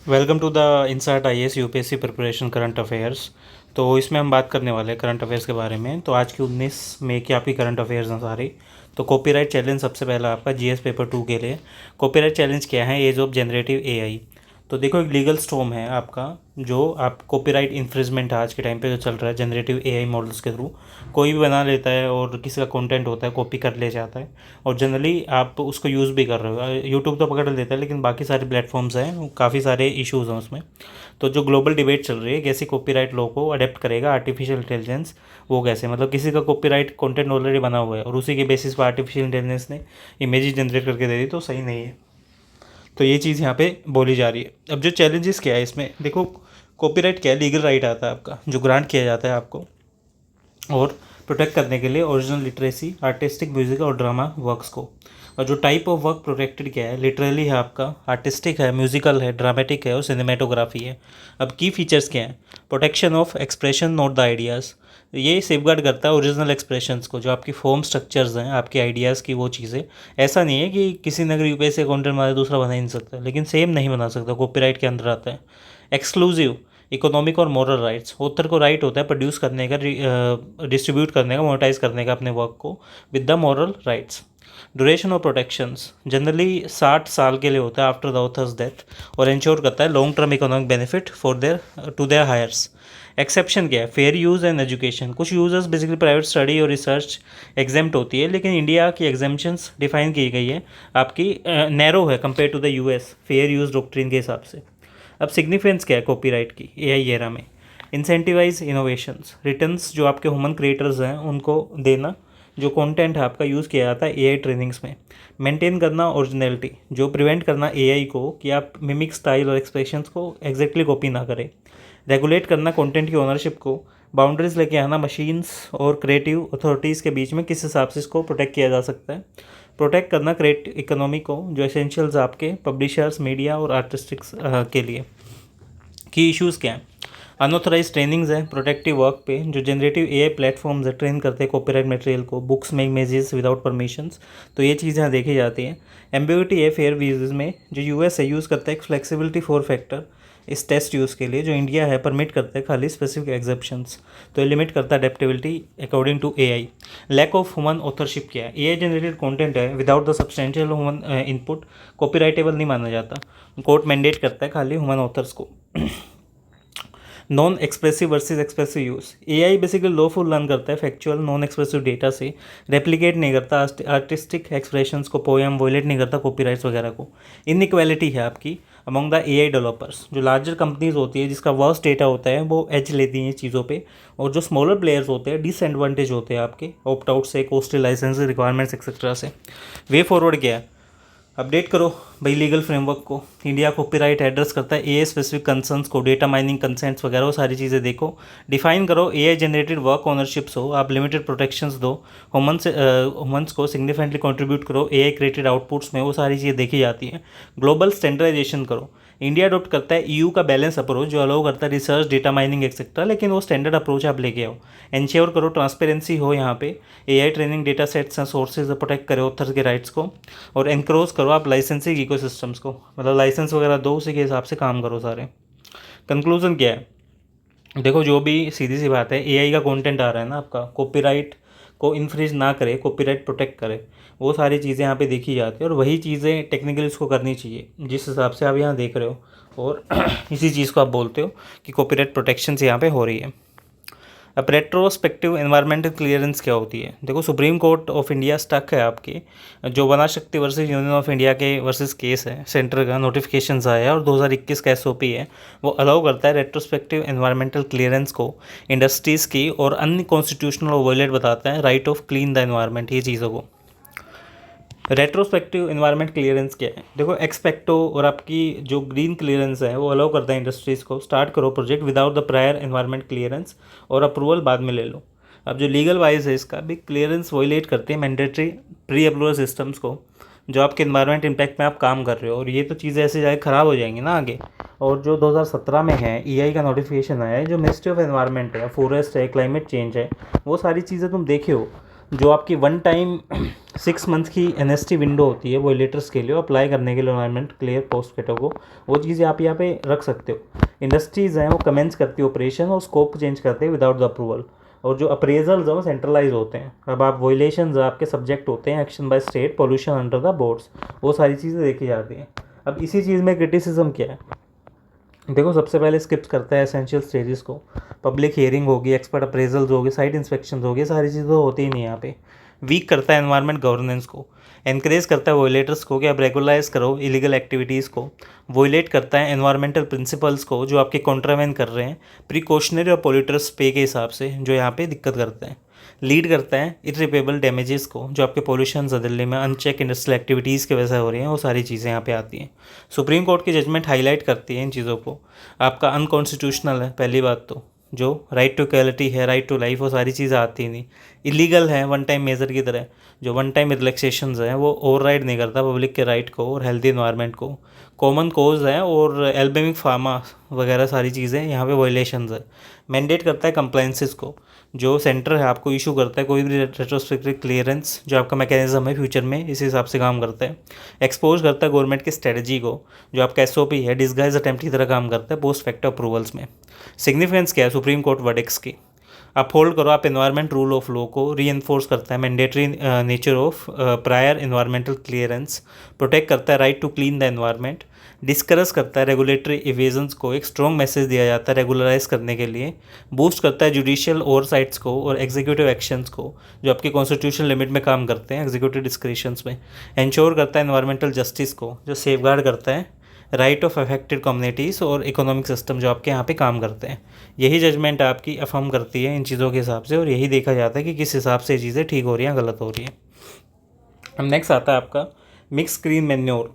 Welcome to the Insight IAS UPSC preparation current affairs. तो इसमें हम बात करने वाले हैं करंट अफेयर्स के बारे में। तो आज की 19 मई की आपकी करंट अफेयर्स हैं सारी। तो कॉपीराइट चैलेंज सबसे पहला आपका जीएस पेपर 2 के लिए। कॉपीराइट चैलेंज क्या है? Age of generative AI. तो देखो, एक लीगल स्टॉर्म है आपका, जो आप कॉपीराइट इन्फ्रिजमेंट आज के टाइम पे जो चल रहा है जनरेटिव एआई मॉडल्स के थ्रू। कोई भी बना लेता है और किसी का कंटेंट होता है कॉपी कर ले जाता है, और जनरली आप उसको यूज़ भी कर रहे हो। यूट्यूब तो पकड़ लेता है, लेकिन बाकी सारे प्लेटफॉर्म्स हैं, काफ़ी सारे इश्यूज़ हैं उसमें। तो जो ग्लोबल डिबेट चल रही है, कैसे कॉपीराइट लॉ को अडेप्ट करेगा आर्टिफिशियल इंटेलिजेंस, वो कैसे, मतलब किसी का कॉपीराइट कंटेंट ऑलरेडी बना हुआ है और उसी के बेसिस पर आर्टिफिशियल इंटेलिजेंस ने इमेजेस जनरेट करके दे दी, तो सही नहीं है। तो ये चीज़ यहाँ पे बोली जा रही है। अब जो चैलेंजेस क्या है इसमें, देखो, कॉपीराइट क्या है? लीगल राइट आता है आपका, जो ग्रांट किया जाता है आपको और प्रोटेक्ट करने के लिए ओरिजिनल लिटरेसी, आर्टिस्टिक, म्यूजिक और ड्रामा वर्क्स को। और जो टाइप ऑफ वर्क प्रोटेक्टेड क्या है? लिटरली है आपका, आर्टिस्टिक है, म्यूजिकल है, ड्रामेटिक है और सिनेमेटोग्राफी है। अब की फीचर्स क्या हैं? Protection of expression not the ideas. ये सेफगार्ड करता है ओरिजिनल एक्सप्रेशंस को, जो आपकी फॉर्म स्ट्रक्चर्स हैं आपके आइडियाज़ की, वो चीज़ें। ऐसा नहीं है कि किसी ने अगर यूपीएससी कंटेंट मारे दूसरा बना ही नहीं सकता, लेकिन सेम नहीं बना सकता, कॉपीराइट के अंदर आता है। एक्सक्लूसिव इकोनॉमिक और मॉरल राइट्स। ऑथर को राइट होता है प्रोड्यूस करने का, डिस्ट्रीब्यूट करने का, मोनेटाइज करने का अपने वर्क को, with the moral rights. Duration of protections generally 60 साल के लिए होता है आफ्टर द ऑथर्स डेथ, और इंश्योर करता है long term economic benefit for their heirs. Exception क्या है? Fair use and education. कुछ यूजर्स बेसिकली प्राइवेट स्टडी और रिसर्च एग्जेम्प्ट होती है, लेकिन इंडिया की एग्जेम्पशंस डिफाइन की गई है आपकी, नैरो है compare to the US fair use doctrine के हिसाब से। अब सिग्निफिकेंस क्या है कॉपीराइट की एआई एरा में? इंसेंटिवाइज इनोवेशंस, रिटर्न्स जो आपके ह्यूमन क्रिएटर्स हैं उनको देना, जो कंटेंट है आपका यूज़ किया जाता है एआई ट्रेनिंग्स में। मेंटेन करना ओरिजिनलिटी, जो प्रिवेंट करना एआई को कि आप मिमिक स्टाइल और एक्सप्रेशंस को एग्जैक्टली कॉपी ना करें। रेगुलेट करना कंटेंट की ओनरशिप को, बाउंड्रीज लेके आना मशीन्स और क्रिएटिव अथॉरिटीज़ के बीच में किस हिसाब से इसको प्रोटेक्ट किया जा सकता है। प्रोटेक्ट करना क्रिएट इकोनॉमी को, जो एसेंशियल्स आपके पब्लिशर्स, मीडिया और आर्टिस्टिक्स के लिए। की इश्यूज़ क्या हैं? अनऑथराइज ट्रेनिंग्स है प्रोटेक्टिव वर्क पे, जो जनरेटिव एआई प्लेटफॉर्म्स है ट्रेन करते हैं कॉपीराइट मटेरियल को, बुक्स में इमेजेस विदाउट परमिशंस, तो ये चीज़ें यहाँ देखी जाती हैं। एम्बिग्युइटी है फेयर वीज़ में, जो यूएस है यूज़ करता है एक फ्लेक्सिबिलिटी फोर फैक्टर इस टेस्ट यूज़ के लिए, जो इंडिया है परमिट करता है खाली स्पेसिफिक एग्जेप्शंस, तो ये लिमिट करता है adaptability according to AI. Lack of human authorship क्या है? एआई जनरेटेड कंटेंट है without the substantial human input, copyrightable नहीं माना जाता। कोर्ट मैंडेट करता है खाली ह्यूमन ऑथर्स को। Non expressive versus expressive use, AI basically lawful learn करता है फैक्चुअल नॉन एक्सप्रेसिव डेटा से, रेप्लिकेट नहीं करता आर्टिस्टिक एक्सप्रेशंस को, पोएम वॉयलेट नहीं करता कॉपीराइट्स वगैरह को। इनइक्वालिटी है आपकी अमंग द एआई डेवलपर्स, जो लार्जर कंपनीज होती है जिसका वर्स्ट डेटा होता है वो एज लेती हैं चीज़ों पे, और जो स्मॉलर प्लेयर्स होते हैं डिसएडवांटेज होते हैं आपके ऑप्ट आउट से, कॉस्टली लाइसेंस रिक्वायरमेंट्स एक्सेट्रा से। वे फॉरवर्ड क्या है? अपडेट करो भाई लीगल फ्रेमवर्क को। इंडिया कॉपीराइट एड्रेस करता है एआई स्पेसिफिक कंसर्न्स को, डेटा माइनिंग कंसेंट्स वगैरह, वो सारी चीज़ें देखो। डिफाइन करो एआई जनरेटेड वर्क ओनरशिप्स हो, आप लिमिटेड प्रोटेक्शंस दो। ह्यूमन्स को सिग्निफिकेंटली कंट्रीब्यूट करो एआई क्रिएटेड आउटपुट्स में, वो सारी चीज़ें देखी जाती हैं। ग्लोबल स्टैंडर्डाइजेशन करो। इंडिया अडोप्ट करता है ईयू का बैलेंस अप्रोच, जो अलाउ करता है रिसर्च, डेटा माइनिंग एक्सेट्रा, लेकिन वो स्टैंडर्ड अप्रोच आप लेके आओ। इंश्योर करो ट्रांसपेरेंसी हो यहाँ पे, एआई ट्रेनिंग डेटा सेट्स हैं सोर्सेज प्रोटेक्ट करे ऑथर्स के राइट्स को, और एनक्रोज करो आप लाइसेंसिंग इकोसिस्टम्स को, मतलब लाइसेंस वगैरह दो, उसी के हिसाब से काम करो सारे। कंक्लूजन क्या है? देखो, जो भी सीधी सी बात है, एआई का कंटेंट आ रहा है ना आपका, कॉपीराइट को इन्फ्रिज ना करे, कॉपीराइट प्रोटेक्ट करे, वो सारी चीज़ें यहाँ पे देखी जाती है, और वही चीज़ें टेक्निकली उसको करनी चाहिए जिस हिसाब से आप यहाँ देख रहे हो, और इसी चीज़ को आप बोलते हो कि कॉपीराइट प्रोटेक्शन से यहाँ पे हो रही है। अब रेट्रोस्पेक्टिव एनवायरमेंटल क्लियरेंस क्या होती है? देखो, supreme court of India stuck है आपकी, जो Vana Shakti versus union of India के वर्सेस केस है, सेंटर का नोटिफिकेशन आया है और 2021 का एसओपी है, वो अलाउ करता है रेट्रोस्पेक्टिव एनवायरमेंटल क्लियरेंस को इंडस्ट्रीज़ की, और अन्य कॉन्स्टिट्यूशनल वॉयलेट बताता है right of clean the environment, ये चीज़ों को। रेट्रोस्पेक्टिव एनवायरमेंट क्लियरेंस क्या है? देखो, एक्सपेक्टो और आपकी जो ग्रीन क्लियरेंस है वो अलाउ करता है इंडस्ट्रीज़ को स्टार्ट करो project without the prior environment clearance, और अप्रूवल बाद में ले लो। अब जो लीगल वाइज है इसका भी, क्लियरेंस वॉयलेट करते हैं मैंडेटरी प्री अप्रूवल सिस्टम्स को, जो आपके एनवायरमेंट इम्पैक्ट में आप काम कर रहे हो, और ये तो चीज़ें ऐसे जाए ख़राब हो जाएंगी ना आगे। और जो 2017 में है ईआई का नोटिफिकेशन आया है, जो मिनिस्ट्री ऑफ एनवायरमेंट है, फॉरेस्ट है, क्लाइमेट चेंज है, वो सारी चीज़ें तुम देखे हो, जो आपकी वन टाइम 6 मंथ की एनएसटी विंडो होती है वॉयलेटर्स के लिए अप्लाई करने के लिए एनवायरनमेंट क्लियर पोस्ट पेटो को, वो चीज़ें आप यहाँ पे रख सकते हो। इंडस्ट्रीज़ हैं वो कमेंस करती है ऑपरेशन और स्कोप चेंज करते हैं विदाउट द अप्रूवल, और जो अप्रेजल्स हैं वो सेंट्रलाइज होते हैं। अब आप वॉयलेशंस आपके सब्जेक्ट होते हैं action by state, pollution under the boards, वो सारी चीज़ें देखी जाती हैं। अब इसी चीज़ में क्रिटिसिज्म क्या है, देखो सबसे पहले स्किप्स करता है एसेंशियल स्टेजेस को। पब्लिक हियरिंग होगी, एक्सपर्ट अप्रेजल्स होगी, साइट इंस्पेक्शन होगी, सारी चीज़ें तो होती ही नहीं यहाँ पे। वीक करता है एनवायरनमेंट गवर्नेंस को, एनकरेज करता है वॉयलेटर्स को कि आप रेगुलाइज करो इलीगल एक्टिविटीज़ को, वॉयलेट करता है एनवायरमेंटल प्रिंसिपल्स को जो आपके कॉन्ट्रावेन कर रहे हैं प्रिकॉशनरी और पोल्यूटर्स पे के हिसाब से, जो यहाँ पे दिक्कत करते हैं। लीड करता है इरिपेबल डैमेजेस को, जो आपके पोल्यूशन दिल्ली में अनचेक इंडस्ट्रियल एक्टिविटीज़ की वजह से हो रही हैं, वो सारी चीज़ें यहाँ पे आती हैं। सुप्रीम कोर्ट की जजमेंट हाईलाइट करती है इन चीज़ों को। आपका अनकॉन्स्टिट्यूशनल है पहली बात तो, जो राइट टू इक्वालिटी है, राइट टू लाइफ, वो सारी चीज़ें आती नहीं। इलीगल है वन टाइम मेजर की तरह, जो वन टाइम रिलैक्सेशंस हैं वो ओवरराइड नहीं करता पब्लिक के राइट को और हेल्दी इन्वायरमेंट को। कॉमन कोज है और एल्बेमिक फार्मा वगैरह सारी चीज़ें यहाँ पे वायलेशंस है। मैंडेट करता है कंप्लाइंसेस को, जो सेंटर है आपको इशू करता है कोई भी रेट्रोस्पेक्टिव क्लियरेंस, जो आपका मैकेनिज्म है फ्यूचर में इस हिसाब से काम करता है। एक्सपोज करता है गवर्नमेंट की स्ट्रेटजी को, जो आपका एसओपी है डिस्गाइज अटेम्प्ट की तरह काम करता है पोस्ट फैक्टर अप्रूवल्स में। सिग्निफिकेंस क्या है सुप्रीम कोर्ट वर्डिक्ट्स की, अपहोल्ड करो आप एनवायरमेंट रूल ऑफ लॉ को, री एनफोर्स करता है mandatory nature of prior environmental clearance, protect करता है right to clean the environment, discourage करता है रेगुलेटरी इवेजन्स को, एक स्ट्रॉन्ग मैसेज दिया जाता है रेगुलराइज करने के लिए, बूस्ट करता है जुडिशियल ओवरसाइट्स को और एग्जीक्यूटिव एक्शंस को, जो आपके कॉन्स्टिट्यूशन लिमिट में काम करते हैं एग्जीक्यूटिव डिस्क्रिशंस में, इंश्योर करता है एनवायरमेंटल जस्टिस को, जो सेफगार्ड करता है राइट ऑफ अफेक्टेड कम्युनिटीज़ और इकोनॉमिक सिस्टम जो आपके यहाँ पे काम करते हैं। यही जजमेंट आपकी अफर्म करती है इन चीज़ों के हिसाब से, और यही देखा जाता है कि किस हिसाब से चीज़ें ठीक हो रही हैं गलत हो रही हैं। अब नेक्स्ट आता है आपका mix green manure.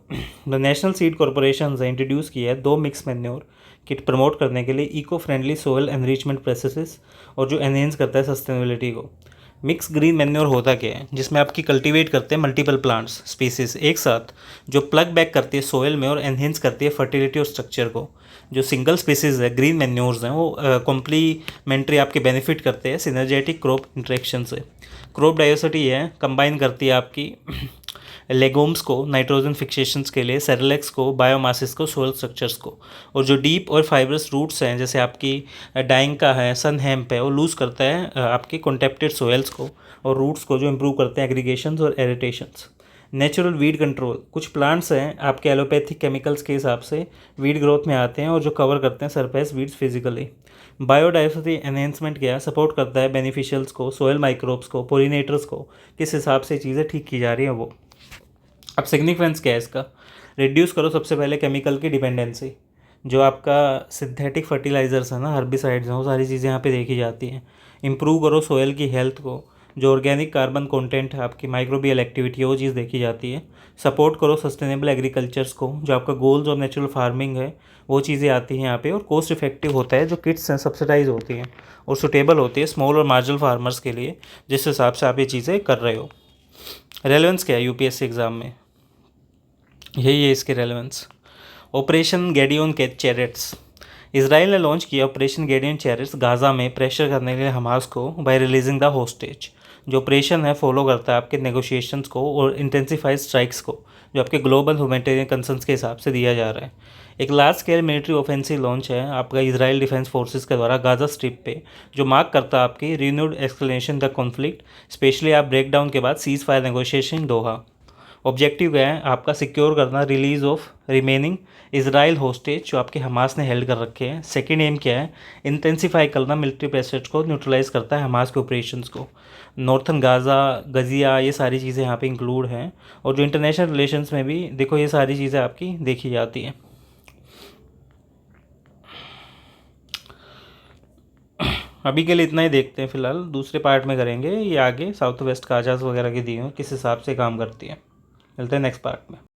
The national seed corporation ने इंट्रोड्यूस किया है 2 मिक्स मैन्योर किट प्रमोट करने के लिए eco friendly soil enrichment processes, और जो एनहेंस करता है सस्टेनेबिलिटी को। मिक्स ग्रीन मैन्योर होता क्या है, जिसमें आपकी कल्टीवेट करते हैं मल्टीपल प्लांट्स स्पीसीज एक साथ, जो प्लग बैक करती है सोयल में और एनहेंस करती है फर्टिलिटी और स्ट्रक्चर को। जो सिंगल स्पीसीज है ग्रीन मैन्योर्स हैं वो कॉम्प्लीमेंट्री आपके बेनिफिट करते हैं सिनर्जेटिक क्रॉप इंट्रैक्शन से। क्रॉप डाइवर्सिटी है कंबाइन करती है आपकी लेगूम्स को नाइट्रोजन फिक्सेशंस के लिए, सेरेलेक्स को, बायोमासिस को, सोयल स्ट्रक्चर्स को, और जो डीप और फाइबरस रूट्स हैं जैसे आपकी डाइंग का है, सन हेम्प है, वो लूज़ करता है आपकी कॉन्टेप्टेड सोयल्स को और रूट्स को, जो इंप्रूव करते हैं एग्रीगेशंस और एरिटेशंस। नेचुरल वीड कंट्रोल, कुछ प्लांट्स हैं आपके एलोपैथिक केमिकल्स के हिसाब से वीड ग्रोथ में आते हैं और जो कवर करते हैं surface weeds physically. Biodiversity enhancement क्या सपोर्ट करता है बेनिफिशियल्स को, सोयल माइक्रोब्स को, पोलिनेटर्स को, किस हिसाब से चीज़ें ठीक की जा रही हैं वो। अब सिग्निफिकेंस क्या है इसका, रिड्यूस करो सबसे पहले केमिकल की डिपेंडेंसी, जो आपका सिंथेटिक फर्टिलाइजर्स है ना, हर्बिसाइड्स हैं, वो सारी चीज़ें यहाँ पे देखी जाती हैं। इंप्रूव करो सोयल की हेल्थ को, जो ऑर्गेनिक कार्बन कंटेंट है आपकी माइक्रोबियल एक्टिविटी है वो चीज़ देखी जाती है। सपोर्ट करो सस्टेनेबल एग्रीकल्चर्स को, जो आपका गोल्स ऑफ नेचुरल फार्मिंग है वो चीज़ें आती हैं यहाँ पे। और कॉस्ट इफेक्टिव होता है, जो किट्स हैं सब्सिडाइज होती हैं और सुटेबल होती है स्मॉल और मार्जिनल फार्मर्स के लिए, जिस हिसाब से आप ये चीज़ें कर रहे हो। रेलेवेंस क्या है यूपीएससी एग्ज़ाम में, यही है इसके रेलेवेंस। ऑपरेशन गेडियोन के चैरिट्स, इसराइल ने लॉन्च किया ऑपरेशन गेडियोन चैरिट्स गाज़ा में प्रेशर करने के लिए हमास को बाय रिलीजिंग द होस्टेज। जो ऑपरेशन है फॉलो करता है आपके नेगोशिएशंस को और इंटेंसिफाइड स्ट्राइक्स को, जो आपके ग्लोबल ह्यूमैनिटेरियन कंसर्न्स के हिसाब से दिया जा रहा है। एक large scale military offensive launch है आपका इसराइल डिफेंस फोर्सेस के द्वारा गाज़ा स्ट्रिप पे, जो मार्क करता है आपकी renewed escalation the conflict, specially आप ब्रेकडाउन के बाद ceasefire negotiation Doha. Objective क्या है आपका, सिक्योर करना release of remaining Israel hostage जो आपके हमास ने हेल्ड कर रखे हैं। सेकेंड एम क्या है, इंटेंसिफाई करना मिलिट्री प्रेशर्स को, न्यूट्रलाइज करता है हमास के ऑपरेशंस को। नॉर्थन गाज़ा, गजिया, ये सारी चीज़ें यहाँ पे इंक्लूड हैं। और जो इंटरनेशनल रिलेशंस में भी देखो ये सारी चीज़ें आपकी देखी जाती हैं। अभी के लिए इतना ही देखते हैं फिलहाल, दूसरे पार्ट में करेंगे ये आगे साउथ वेस्ट काजास वगैरह की दी हुई किस हिसाब से काम करती है। मिलते हैं नेक्स्ट पार्ट में।